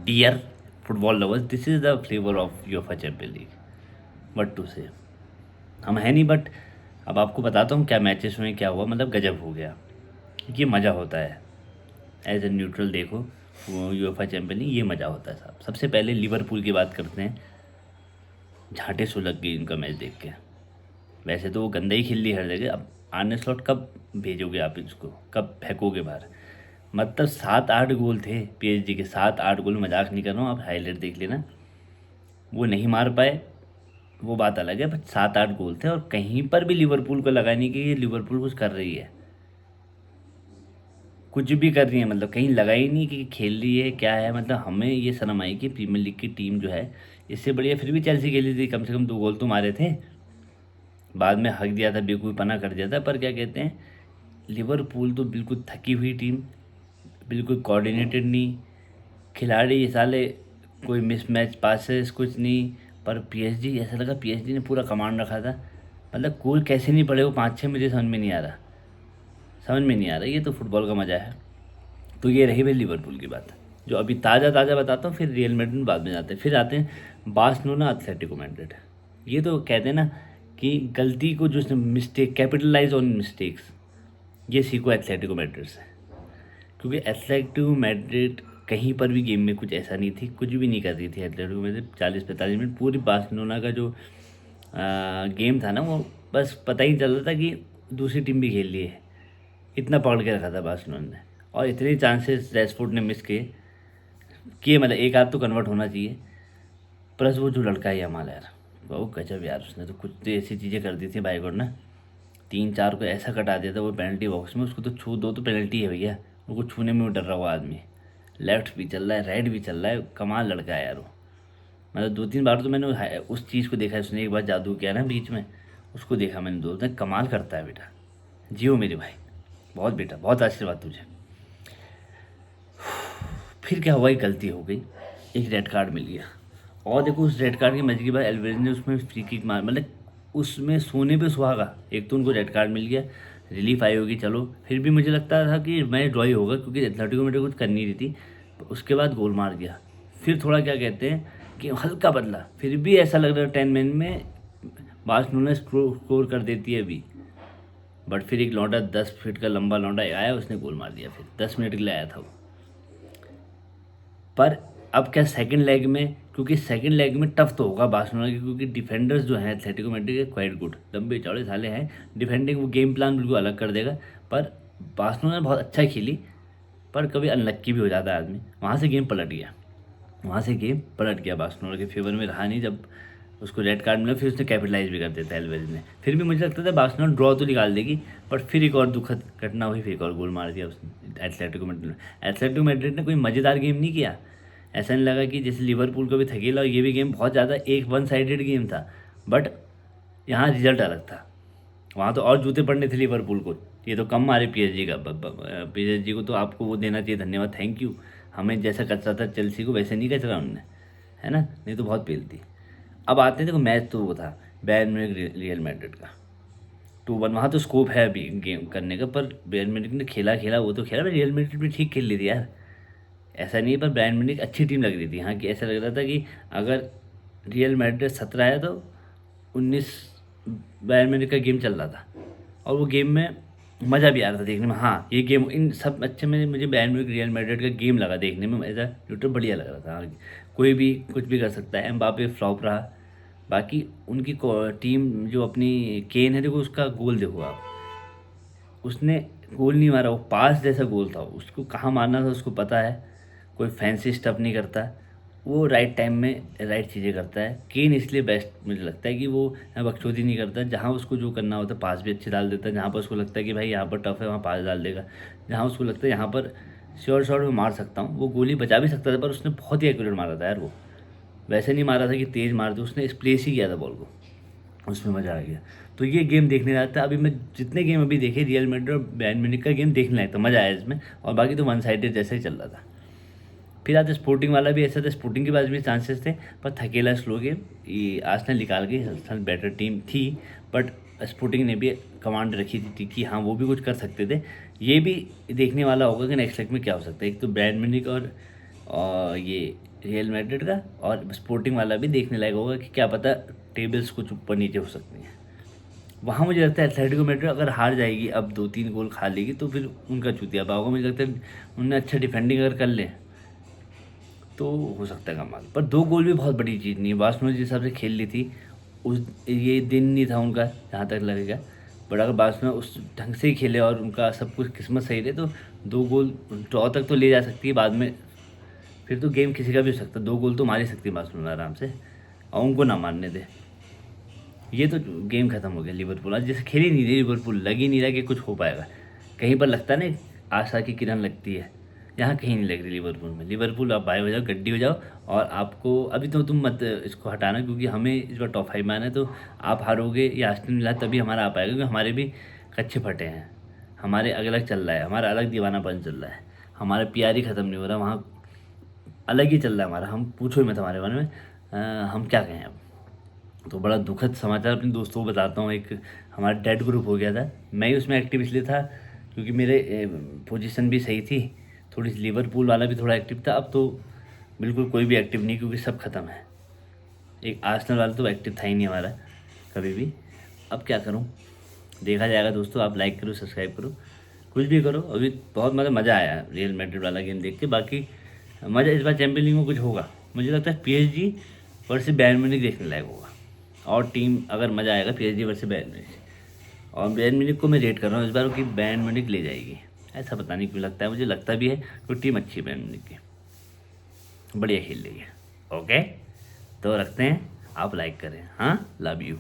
Dear football lovers, this is the flavour of UEFA champion league, what to say. हम हैं नहीं, but अब आपको बताता हूँ क्या मैचेस में क्या हुआ, मतलब गजब हो गया। ये मज़ा होता है एज ए न्यूट्रल, देखो वो यूएफए चैंपियन लीग, ये मज़ा होता है साहब। सबसे पहले लिवरपूल की बात करते हैं। झांटे सुलग गई इनका मैच देख के। वैसे तो वो गंदा ही खेल ली हर जगह, अब आर्ने स्लॉट कब भेजोगे आप इसको, कब फेंकोगे बाहर। मतलब 7-8 गोल थे पीएसजी के, 7-8 गोल, मजाक नहीं कर रहा हूँ, आप हाईलाइट देख लेना। वो नहीं मार पाए वो बात अलग है, बट 7-8 गोल थे और कहीं पर भी लिवरपूल को लगा नहीं कि ये लिवरपूल कुछ कर रही है, कुछ भी कर रही है, मतलब कहीं लगा ही नहीं कि खेल रही है क्या है। मतलब हमें ये शर्म आई कि प्रीमियर लीग की टीम जो है इससे बढ़िया फिर भी चेल्सी खेली थी, कम से कम 2 गोल तो मारे थे। बाद में हक दिया था, बेवकूफ़पना कर दिया था, पर क्या कहते हैं, लिवरपूल तो बिल्कुल थकी हुई टीम, बिल्कुल कोऑर्डिनेटेड नहीं, खिलाड़ी ये साले कोई मिसमैच पासेस कुछ नहीं। पर पीएसजी, ऐसा लगा पीएसजी ने पूरा कमांड रखा था। मतलब गोल कैसे नहीं पड़े वो 5-6, मुझे समझ में नहीं आ रहा, समझ में नहीं आ रहा। ये तो फुटबॉल का मज़ा है। तो ये रही भाई लिवरपूल की बात, जो अभी ताज़ा ताज़ा बताता हूँ, फिर रियल मैड्रिड बाद में जाते हैं, फिर आते हैं बार्सिलोना एथलेटिको मैड्रिड। ये तो कहते हैं ना कि गलती को जो मिस्टेक, कैपिटलाइज ऑन मिस्टेक्स, ये सीखो एथलेटिको मैड्रिड से। क्योंकि एथलेटिको मैड्रिड कहीं पर भी गेम में कुछ ऐसा नहीं थी, कुछ भी नहीं कर रही थी एथलेटिको मैड्रिड 40-45 मिनट। पूरी बार्सिलोना का जो गेम था ना, वो बस पता ही चल रहा था कि दूसरी टीम भी खेल रही है, इतना पकड़ के रखा था बार्सिलोना ने। और इतने चांसेस रैशफोर्ड ने मिस किए, मतलब एक आध तो कन्वर्ट होना चाहिए। प्लस वो जो लड़का है यमाल यार, वो गजब यार, उसने तो कुछ तो ऐसी चीज़ें कर दी थी भाई गॉड ने। 3-4 को ऐसा कटा दिया था वो पेनल्टी बॉक्स में, उसको तो छू दो तो पेनल्टी है भैया, उनको छूने में डर रहा हुआ आदमी। लेफ्ट भी चल रहा है, राइट भी चल रहा है, कमाल लड़का है यार वो। मतलब 2-3 बार तो मैंने उस चीज़ को देखा, उसने एक बार जादू किया ना बीच में, उसको देखा मैंने, 2 कमाल करता है बेटा। जियो मेरे भाई, बहुत बेटा, बहुत आशीर्वाद तुझे। फिर क्या हुआ, एक गलती हो गई, एक रेड कार्ड मिल गया। और देखो उस रेड कार्ड की मजे की बात, एल्वेज ने उसमें फ्री किक मार, मतलब उसमें सोने पे सुहागा। एक तो उनको रेड कार्ड मिल गया, रिलीफ आई होगी चलो, फिर भी मुझे लगता था कि मैच ड्रॉ ही होगा क्योंकि एथलेटिको मैड्रिड कुछ कर नहीं रही थी। उसके बाद गोल मार दिया, फिर थोड़ा क्या कहते हैं कि हल्का बदला, फिर भी ऐसा लग रहा है 10 मिनट में बार्सिलोना स्कोर कर देती है अभी। बट फिर एक लौंडा 10 फीट का लंबा लौंडा आया, उसने गोल मार दिया, फिर 10 मिनट के लिए आया था वो। पर अब क्या सेकंड लेग में, क्योंकि सेकंड लेग में टफ तो होगा बार्सिलोना के, क्योंकि डिफेंडर्स जो हैं एथलेटिको मैड्रिड के क्वाइट गुड, लंबे चौड़े साले हैं, डिफेंडिंग वो गेम प्लान बिल्कुल अलग कर देगा। पर बार्सिलोना बहुत अच्छा खेली, पर कभी अनलक्की भी हो जाता है आदमी, वहाँ से गेम पलट गया, वहाँ से गेम पलट गया, बार्सिलोना के फेवर में रहा नहीं। जब उसको रेड कार्ड मिला फिर उसने कैपिटलाइज भी कर देता है एल्वेज ने। फिर भी मुझे लगता था बार्सिलोना ड्रॉ तो निकाल देगी, बट फिर एक और दुखद घटना हुई, फिर एक और गोल मार दिया उसने एथलेटिको मैड्रिड ने। एथलेटिको मैड्रिड ने कोई मज़ेदार गेम नहीं किया, ऐसा नहीं लगा कि जैसे लिवरपूल को भी थकेला, और ये भी गेम बहुत ज़्यादा एक वन साइडेड गेम था। बट यहाँ रिजल्ट अलग था, वहाँ तो और जूते पड़ने थे लिवरपूल को। ये तो कम मारे पीएसजी का, पीएसजी को तो आपको वो देना चाहिए, धन्यवाद, थैंक यू। हमें जैसा कचरा था चेल्सी को वैसे नहीं कचरा उन्होंने, है ना, नहीं तो बहुत पेलती। अब आते हैं, देखो मैच तो वो था बायर्न म्यूनिख रियल मैड्रिड का 2-1, वहाँ तो स्कोप है अभी गेम करने का, पर बायर्न म्यूनिख ने खेला खेला वो तो खेला, रियल मैड्रिड भी ठीक खेल ली थी यार, ऐसा नहीं है। पर बायर्न म्यूनिख अच्छी टीम लग रही थी हाँ, कि ऐसा लग रहा था कि अगर रियल मैड्रिड 17 है तो 19 बायर्न म्यूनिख का गेम चल रहा था, और वो गेम में मज़ा भी आ रहा था देखने में। हाँ ये गेम इन सब अच्छे में मुझे बायर्न म्यूनिख रियल मैड्रिड का गेम लगा देखने में, ऐसा न्यूट्रल बढ़िया लग रहा था। हाँ, कोई भी कुछ भी कर सकता है, एम्बापे फ्लॉप रहा, बाकी उनकी टीम जो अपनी केन है, देखो उसका गोल देखो आप, उसने गोल नहीं मारा, वो पास जैसा गोल था, उसको कहाँ मारना था उसको पता है, कोई फैंसी स्टफ नहीं करता, वो राइट टाइम में राइट चीज़ें करता है। केन इसलिए बेस्ट मुझे लगता है कि वो बकचोदी नहीं करता, जहाँ उसको जो करना होता है पास भी अच्छे डाल देता है, जहाँ पर उसको लगता है कि भाई यहाँ पर टफ है वहाँ पास डाल देगा, जहाँ उसको लगता है यहाँ पर श्योर शॉट में मार सकता हूँ, वो गोली बचा भी सकता था, पर उसने बहुत ही एक्यूरेट मारा था यार वो, वैसे नहीं मारा था कि तेज़ मार दे, उसने प्लेस ही किया था बॉल को, उसमें मज़ा आ गया। तो ये गेम देखने लायक था। अभी मैं जितने गेम अभी देखे रियल मैड्रिड और बायर्न म्यूनिख का गेम देखने लायक था, मज़ा आया इसमें, और बाकी तो वन साइडेड जैसा ही चल रहा था। फिर आज स्पोर्टिंग वाला भी ऐसा था, स्पोर्टिंग के पास भी चांसेस थे, पर थकेला स्लो गेम, ये आर्सेनल निकाल गई, आर्सेनल बेटर टीम थी, बट स्पोर्टिंग ने भी कमांड रखी थी कि हाँ वो भी कुछ कर सकते थे। ये भी देखने वाला होगा कि नेक्स्ट लेग में क्या हो सकता है। एक तो बायर्न म्यूनिख और ये रियल मैड्रिड का, और स्पोर्टिंग वाला भी देखने लायक होगा कि क्या पता टेबल्स कुछ ऊपर नीचे हो सकती हैं। वहाँ मुझे लगता है एथलेटिको मैड्रिड अगर हार जाएगी, अब 2-3 गोल खा लेगी, तो फिर उनका चूतियापा होगा। मुझे लगता है उन्हें अच्छा डिफेंडिंग अगर कर ले तो हो सकता है कमाल। पर 2 गोल भी बहुत बड़ी चीज़ नहीं है। बार्सिलोना जिस हिसाब से खेल ली थी, उस ये दिन नहीं था उनका जहाँ तक लगेगा। बट अगर बार्सिलोना उस ढंग से ही खेले और उनका सब कुछ किस्मत सही रहे, तो 2 गोल ड्रॉ तक तो ले जा सकती है बाद में। फिर तो गेम किसी का भी हो सकता है, 2 गोल तो मार ही सकती है बार्सिलोना आराम से, और उनको ना मारने दे। ये तो गेम खत्म हो गया। लिवरपूल आज जैसे खेल ही नहीं रही, लिवरपूल लग ही नहीं रहा कि कुछ हो पाएगा। कहीं पर लगता है ना आशा की किरण लगती है, यहाँ कहीं नहीं लग रही लिवरपूल में। लिवरपूल आप बाय हो जाओ, गड्डी हो जाओ, और आपको अभी तो तुम मत इसको हटाना, क्योंकि हमें इस बार टॉप 5 में आना है। तो आप हारोगे या आस्टन विला तभी हमारा आ पाएगा, क्योंकि हमारे भी कच्चे फटे हैं, हमारे अलग चल रहा है, हमारा अलग दीवानापन चल रहा है, हमारा प्यार ही ख़त्म नहीं हो रहा, वहाँ अलग ही चल रहा है हमारा। हम पूछो ही मत हमारे बारे में, हम क्या कहें अब। तो बड़ा दुखद समाचार अपने दोस्तों को बताता हूँ। एक हमारा डेड ग्रुप हो गया था, मैं ही उसमें एक्टिव इसलिए था क्योंकि मेरे पोजीशन भी सही थी, थोड़ी सी लिवरपूल वाला भी थोड़ा एक्टिव था। अब तो बिल्कुल कोई भी एक्टिव नहीं, क्योंकि सब खत्म है। एक आर्सेनल वाला तो एक्टिव था ही नहीं हमारा कभी भी। अब क्या करूँ, देखा जाएगा दोस्तों। आप लाइक करो, सब्सक्राइब करो, कुछ भी करो। अभी बहुत मज़ा आया रियल मैड्रिड वाला गेम देख के। बाकी मज़ा इस बार चैंपियन लीग में कुछ होगा, मुझे लगता है PSG वर्सेस बायर्न म्यूनिख देखने लायक होगा। और टीम अगर मज़ा आएगा PSG वर्सेस बायर्न म्यूनिख। और बायर्न म्यूनिख को मैं रेट कर रहा हूँ इस बार कि बायर्न म्यूनिख ले जाएगी। ऐसा पता नहीं क्यों लगता है, मुझे लगता भी है क्योंकि टीम अच्छी है बायर्न म्यूनिख की, बढ़िया खेल रही है। ओके, तो रखते हैं, आप लाइक करें। हाँ, लव यू।